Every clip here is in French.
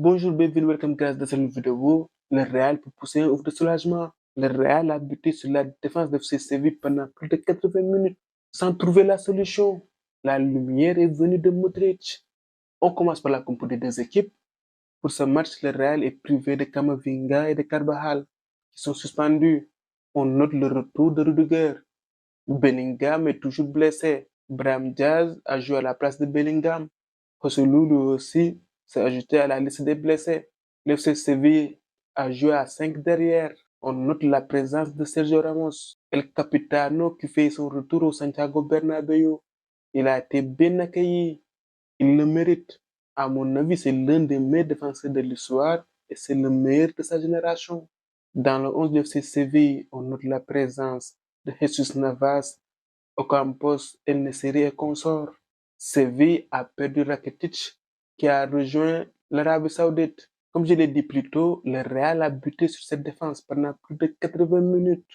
Bonjour, bienvenue, welcome guys dans cette vidéo. Le Real peut pousser un ouf de soulagement. Le Real a buté sur la défense de FC Séville pendant plus de 80 minutes sans trouver la solution. La lumière est venue de Modric. On commence par la compo des deux équipes. Pour ce match, le Real est privé de Camavinga et de Carvajal qui sont suspendus. On note le retour de Rudiger. Bellingham est toujours blessé. Brahim Diaz a joué à la place de Bellingham. Joselu lui aussi s'est ajouté à la liste des blessés. L'FC Séville a joué à 5 derrière. On note la présence de Sergio Ramos, El Capitano, qui fait son retour au Santiago Bernabéu. Il a été bien accueilli. Il le mérite. À mon avis, c'est l'un des meilleurs défenseurs de l'histoire et c'est le meilleur de sa génération. Dans le 11 de FC Séville, on note la présence de Jesus Navas, Ocampos, El Nesseri et consorts. Séville a perdu Rakitic qui a rejoint l'Arabie Saoudite. Comme je l'ai dit plus tôt, le Real a buté sur cette défense pendant plus de 80 minutes.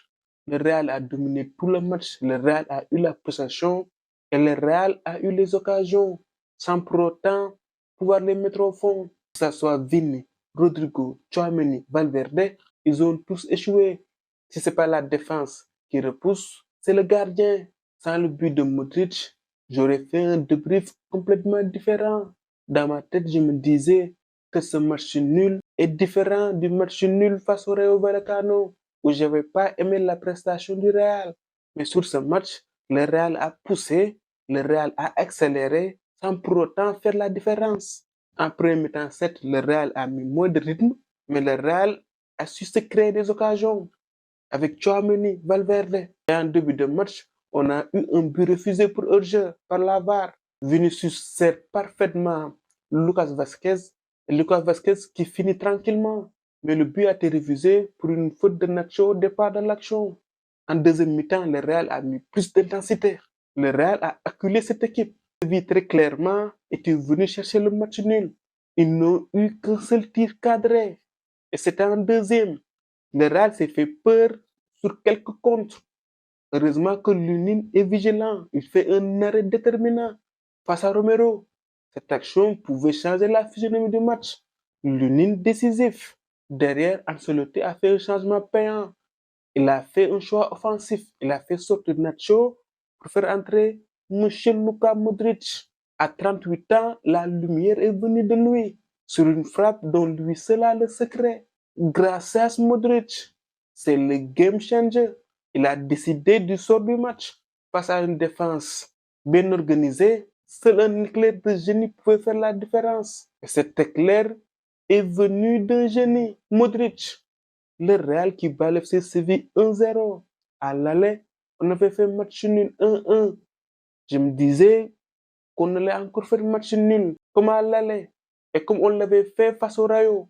Le Real a dominé tout le match. Le Real a eu la possession et le Real a eu les occasions sans pour autant pouvoir les mettre au fond. Que ce soit Vini, Rodrigo, Tchouaméni, Valverde, ils ont tous échoué. Si ce n'est pas la défense qui repousse, c'est le gardien. Sans le but de Modric, j'aurais fait un débrief complètement différent. Dans ma tête, je me disais que ce match nul est différent du match nul face au Rayo Vallecano, où je n'avais pas aimé la prestation du Real. Mais sur ce match, le Real a poussé, le Real a accéléré, sans pour autant faire la différence. En premier mi-temps, certes, le Real a mis moins de rythme, mais le Real a su se créer des occasions. Avec Tchouaméni, Valverde. Et en début de match, on a eu un but refusé pour hors-jeu par la VAR. Vinicius sert parfaitement Lucas Vazquez. Et Lucas Vazquez qui finit tranquillement. Mais le but a été refusé pour une faute de Nacho au départ de l'action. En deuxième mi-temps, le Real a mis plus d'intensité. Le Real a acculé cette équipe. Séville très clairement était venu chercher le match nul. Ils n'ont eu qu'un seul tir cadré. Et c'était en deuxième. Le Real s'est fait peur sur quelques contres. Heureusement que Lunin est vigilant. Il fait un arrêt déterminant face à Romero. Cette action pouvait changer la physionomie du match. Lunin décisif. Derrière, Ancelotti a fait un changement payant. Il a fait un choix offensif. Il a fait sortir Nacho pour faire entrer M. Luka Modric. À 38 ans, la lumière est venue de lui sur une frappe dont lui seul a le secret. Gracias Modric, c'est le game changer. Il a décidé du sort du match face à une défense bien organisée. Seul un éclair de génie pouvait faire la différence. Et cet éclair est venu d'un génie, Modric. Le Real qui bat l'FC Séville 1-0. À l'aller, on avait fait match nul 1-1. Je me disais qu'on allait encore faire match nul comme à l'aller. Et comme on l'avait fait face au Rayo,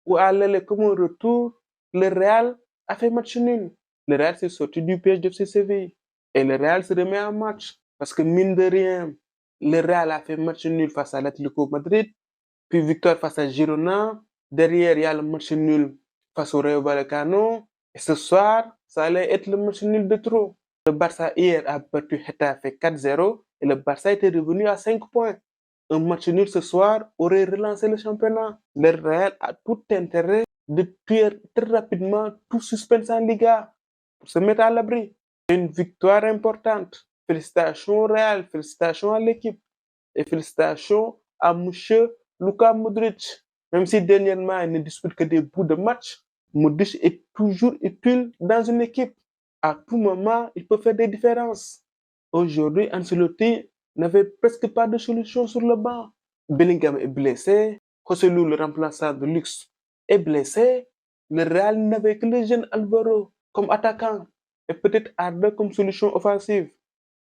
ou à l'aller comme au retour, le Real a fait match nul. Le Real s'est sorti du piège de FC Séville. Et le Real se remet en match. Parce que mine de rien, le Real a fait match nul face à l'Atlético Madrid, puis victoire face à Girona. Derrière, il y a le match nul face au Rayo Vallecano. Et ce soir, ça allait être le match nul de trop. Le Barça hier a battu Getafe 4-0 et le Barça était revenu à 5 points. Un match nul ce soir aurait relancé le championnat. Le Real a tout intérêt de tuer très rapidement tout suspense en Liga pour se mettre à l'abri. Une victoire importante. Félicitations au Real, félicitations à l'équipe et félicitations à M. Luka Modric. Même si dernièrement il ne dispute que des bouts de match, Modric est toujours utile dans une équipe. À tout moment, il peut faire des différences. Aujourd'hui, Ancelotti n'avait presque pas de solution sur le banc. Bellingham est blessé, Joselu, le remplaçant de luxe, est blessé. Le Real n'avait que le jeune Alvaro comme attaquant et peut-être Arda comme solution offensive.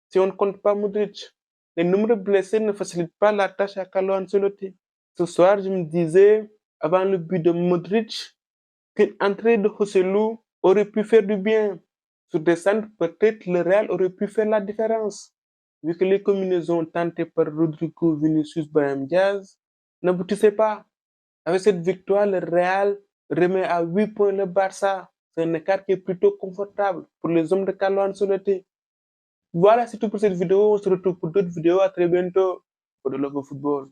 Si on ne compte pas Modric, les nombreux blessés ne facilitent pas la tâche à Carlo Ancelotti. Ce soir, je me disais, avant le but de Modric, qu'une entrée de Joselu aurait pu faire du bien. Sur des centres, peut-être le Real aurait pu faire la différence. Vu que les combinaisons tentées par Rodrigo, Vinicius, Brahim Diaz n'aboutissaient pas. Avec cette victoire, le Real remet à 8 points le Barça. C'est un écart qui est plutôt confortable pour les hommes de Carlo Ancelotti. Voilà, c'est tout pour cette vidéo. On se retrouve pour d'autres vidéos. À très bientôt pour de Love Football.